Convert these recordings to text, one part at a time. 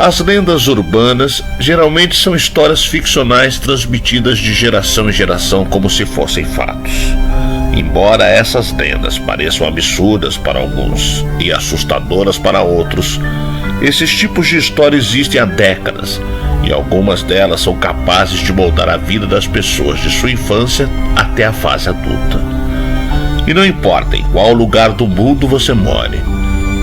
As lendas urbanas geralmente são histórias ficcionais transmitidas de geração em geração como se fossem fatos. Embora essas lendas pareçam absurdas para alguns e assustadoras para outros, esses tipos de histórias existem há décadas e algumas delas são capazes de moldar a vida das pessoas de sua infância até a fase adulta. E não importa em qual lugar do mundo você more,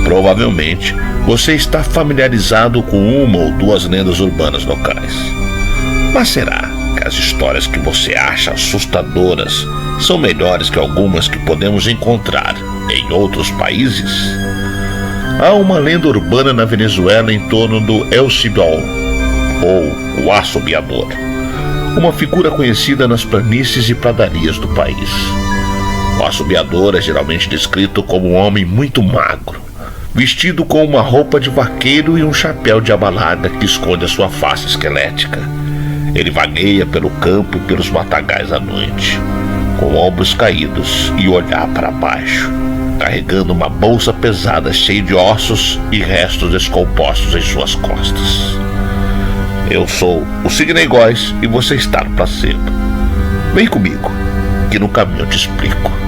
provavelmente você está familiarizado com uma ou duas lendas urbanas locais. Mas será que as histórias que você acha assustadoras são melhores que algumas que podemos encontrar em outros países? Há uma lenda urbana na Venezuela em torno do El Cibol, ou o assobiador, uma figura conhecida nas planícies e pradarias do país. O assobiador é geralmente descrito como um homem muito magro, vestido com uma roupa de vaqueiro e um chapéu de aba larga que esconde a sua face esquelética. Ele vagueia pelo campo e pelos matagais à noite, com ombros caídos e olhar para baixo, carregando uma bolsa pesada cheia de ossos e restos descompostos em suas costas. Eu sou o Sidney Góes e você está no Placebo. Vem comigo, que no caminho eu te explico.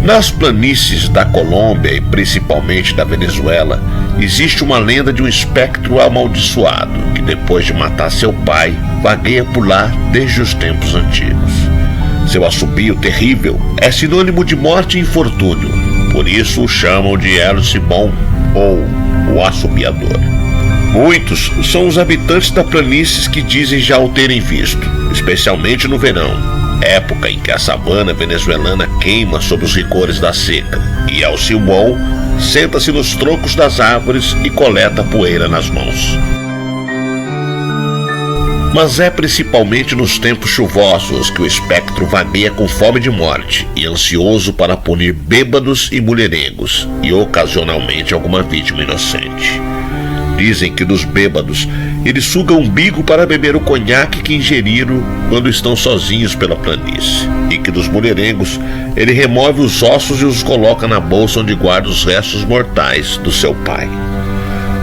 Nas planícies da Colômbia e principalmente da Venezuela, existe uma lenda de um espectro amaldiçoado que, depois de matar seu pai, vagueia por lá desde os tempos antigos. Seu assobio terrível é sinônimo de morte e infortúnio, por isso o chamam de El Cibol, ou o assobiador. Muitos são os habitantes da planície que dizem já o terem visto, especialmente no verão, época em que a savana venezuelana queima sob os rigores da seca, e El Cibol senta-se nos troncos das árvores e coleta poeira nas mãos. Mas é principalmente nos tempos chuvosos que o espectro vagueia com fome de morte e ansioso para punir bêbados e mulherengos, e ocasionalmente alguma vítima inocente. Dizem que dos bêbados, ele suga o umbigo para beber o conhaque que ingeriram quando estão sozinhos pela planície, e que dos mulherengos, ele remove os ossos e os coloca na bolsa onde guarda os restos mortais do seu pai.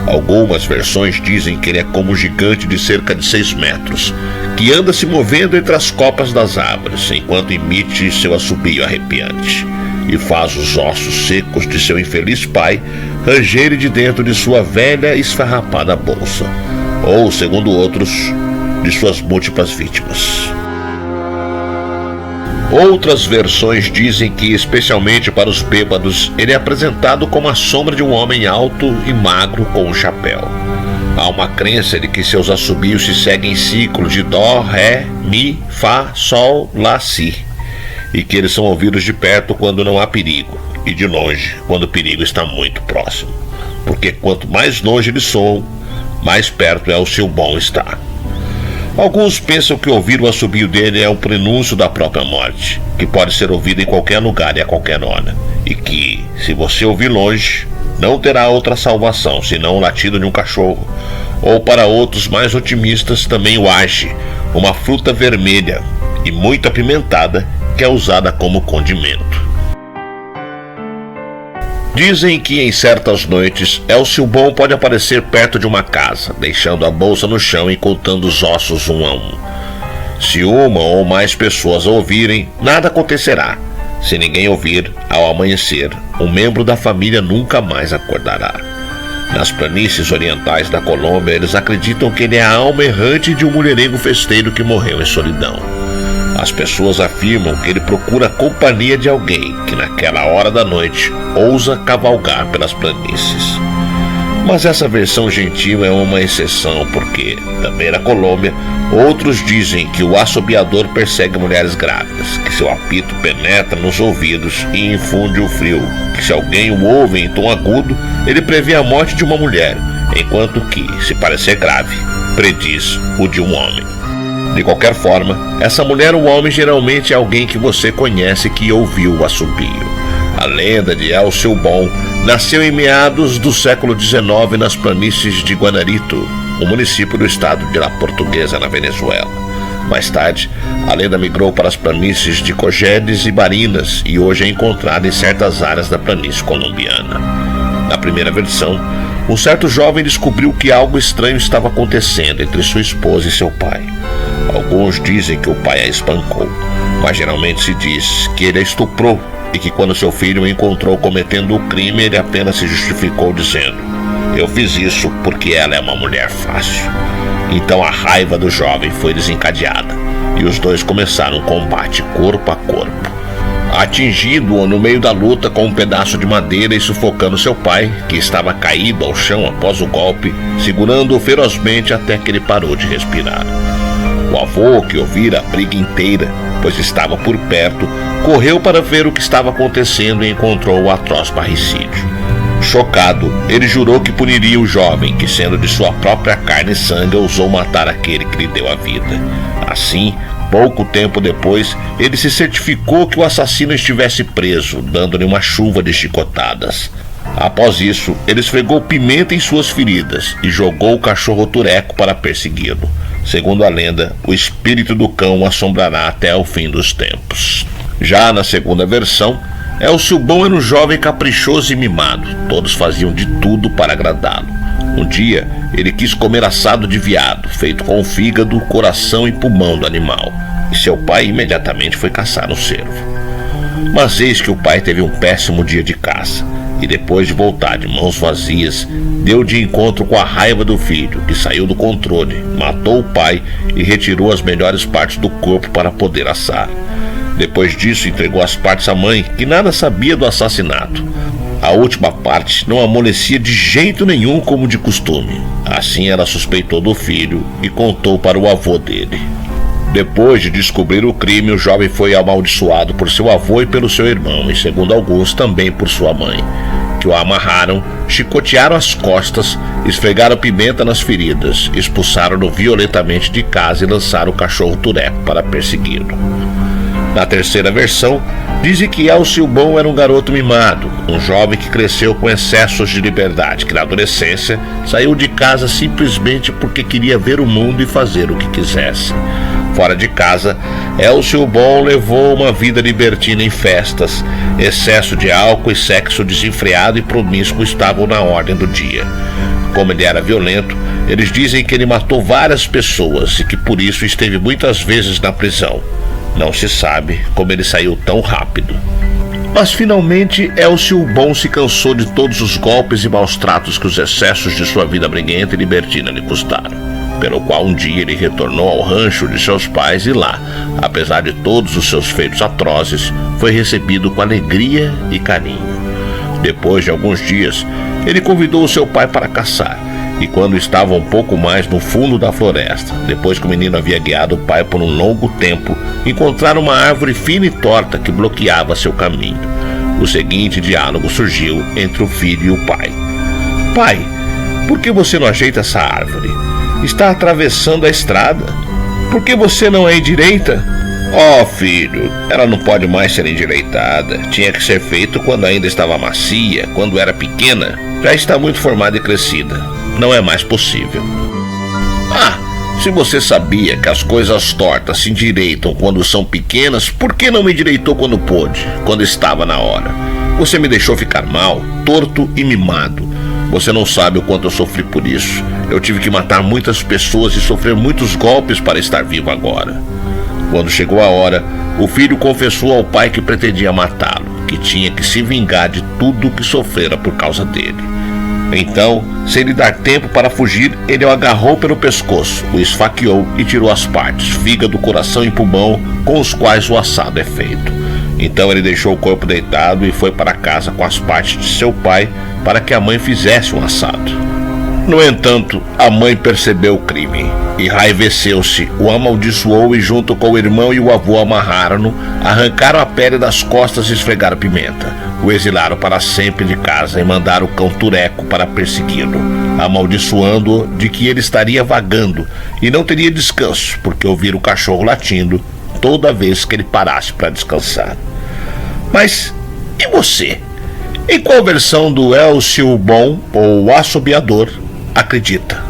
Algumas versões dizem que ele é como um gigante de cerca de 6 metros, que anda se movendo entre as copas das árvores, enquanto emite seu assobio arrepiante, e faz os ossos secos de seu infeliz pai rangerem de dentro de sua velha e esfarrapada bolsa, ou, segundo outros, de suas múltiplas vítimas. Outras versões dizem que, especialmente para os bêbados, ele é apresentado como a sombra de um homem alto e magro com um chapéu. Há uma crença de que seus assobios se seguem em ciclos de Dó, Ré, Mi, Fá, Sol, Lá, Si, e que eles são ouvidos de perto quando não há perigo, e de longe quando o perigo está muito próximo, porque quanto mais longe eles soam, mais perto El Cibol está. Alguns pensam que ouvir o assobio dele é o prenúncio da própria morte, que pode ser ouvido em qualquer lugar e a qualquer hora, e que, se você ouvir longe, não terá outra salvação senão o latido de um cachorro, ou para outros mais otimistas também o aje, uma fruta vermelha e muito apimentada que é usada como condimento. Dizem que em certas noites El Cibol pode aparecer perto de uma casa, deixando a bolsa no chão e contando os ossos um a um. Se uma ou mais pessoas ouvirem, nada acontecerá. Se ninguém ouvir, ao amanhecer, um membro da família nunca mais acordará. Nas planícies orientais da Colômbia, eles acreditam que ele é a alma errante de um mulherengo festeiro que morreu em solidão. As pessoas afirmam que ele procura a companhia de alguém que naquela hora da noite ousa cavalgar pelas planícies. Mas essa versão gentil é uma exceção, porque, também na Colômbia, outros dizem que o assobiador persegue mulheres grávidas, que seu apito penetra nos ouvidos e infunde o frio, que se alguém o ouve em tom agudo, ele prevê a morte de uma mulher, enquanto que, se parecer grave, prediz o de um homem. De qualquer forma, essa mulher ou homem geralmente é alguém que você conhece que ouviu o assobio. A lenda de El Silbón nasceu em meados do século XIX nas planícies de Guanarito, um município do estado de La Portuguesa, na Venezuela. Mais tarde, a lenda migrou para as planícies de Cojedes e Barinas e hoje é encontrada em certas áreas da planície colombiana. Na primeira versão, um certo jovem descobriu que algo estranho estava acontecendo entre sua esposa e seu pai. Alguns dizem que o pai a espancou, mas geralmente se diz que ele a estuprou e que quando seu filho o encontrou cometendo o crime, ele apenas se justificou dizendo: "Eu fiz isso porque ela é uma mulher fácil." Então a raiva do jovem foi desencadeada e os dois começaram um combate corpo a corpo, atingindo-o no meio da luta com um pedaço de madeira e sufocando seu pai, que estava caído ao chão após o golpe, segurando-o ferozmente até que ele parou de respirar. O avô, que ouvira a briga inteira, pois estava por perto, correu para ver o que estava acontecendo e encontrou o atroz parricídio. Chocado, ele jurou que puniria o jovem, que sendo de sua própria carne e sangue, ousou matar aquele que lhe deu a vida. Assim, pouco tempo depois, ele se certificou que o assassino estivesse preso, dando-lhe uma chuva de chicotadas. Após isso, ele esfregou pimenta em suas feridas e jogou o cachorro tureco para persegui-lo. Segundo a lenda, o espírito do cão o assombrará até o fim dos tempos. Já na segunda versão, El Silbón era um jovem caprichoso e mimado. Todos faziam de tudo para agradá-lo. Um dia, ele quis comer assado de veado, feito com o fígado, coração e pulmão do animal, e seu pai imediatamente foi caçar um cervo. Mas eis que o pai teve um péssimo dia de caça, e depois de voltar de mãos vazias, deu de encontro com a raiva do filho, que saiu do controle, matou o pai e retirou as melhores partes do corpo para poder assar. Depois disso, entregou as partes à mãe, que nada sabia do assassinato. A última parte não amolecia de jeito nenhum como de costume. Assim ela suspeitou do filho e contou para o avô dele. Depois de descobrir o crime, o jovem foi amaldiçoado por seu avô e pelo seu irmão, e segundo alguns também por sua mãe, que o amarraram, chicotearam as costas, esfregaram pimenta nas feridas, expulsaram-no violentamente de casa e lançaram o cachorro tureco para persegui-lo. Na terceira versão, dizem que El Silbón era um garoto mimado, um jovem que cresceu com excessos de liberdade, que na adolescência saiu de casa simplesmente porque queria ver o mundo e fazer o que quisesse. Fora de casa, El Silbón levou uma vida libertina em festas. Excesso de álcool e sexo desenfreado e promíscuo estavam na ordem do dia. Como ele era violento, eles dizem que ele matou várias pessoas e que por isso esteve muitas vezes na prisão. Não se sabe como ele saiu tão rápido. Mas finalmente El Silbón se cansou de todos os golpes e maus tratos que os excessos de sua vida briguenta e libertina lhe custaram, pelo qual um dia ele retornou ao rancho de seus pais e lá, apesar de todos os seus feitos atrozes, foi recebido com alegria e carinho. Depois de alguns dias, ele convidou seu pai para caçar, e quando estava um pouco mais no fundo da floresta, depois que o menino havia guiado o pai por um longo tempo, encontraram uma árvore fina e torta que bloqueava seu caminho. O seguinte diálogo surgiu entre o filho e o pai: "Pai, por que você não ajeita essa árvore? Está atravessando a estrada. Por que você não é endireita?" "Oh, filho, ela não pode mais ser endireitada. Tinha que ser feito quando ainda estava macia, quando era pequena. Já está muito formada e crescida. Não é mais possível." "Ah, se você sabia que as coisas tortas se endireitam quando são pequenas, por que não me endireitou quando pôde, quando estava na hora? Você me deixou ficar mal, torto e mimado. Você não sabe o quanto eu sofri por isso. Eu tive que matar muitas pessoas e sofrer muitos golpes para estar vivo agora." Quando chegou a hora, o filho confessou ao pai que pretendia matá-lo, que tinha que se vingar de tudo o que sofrera por causa dele. Então, sem lhe dar tempo para fugir, ele o agarrou pelo pescoço, o esfaqueou e tirou as partes, fígado, coração e pulmão, com os quais o assado é feito. Então ele deixou o corpo deitado e foi para casa com as partes de seu pai para que a mãe fizesse um assado. No entanto, a mãe percebeu o crime e enraiveceu-se, o amaldiçoou e junto com o irmão e o avô amarraram-no, arrancaram a pele das costas e esfregaram pimenta. O exilaram para sempre de casa e mandaram o cão Tureco para persegui-lo, amaldiçoando-o de que ele estaria vagando e não teria descanso, porque ouvira o cachorro latindo toda vez que ele parasse para descansar. Mas e você? Em qual versão do Elcio Bom ou Assobiador acredita?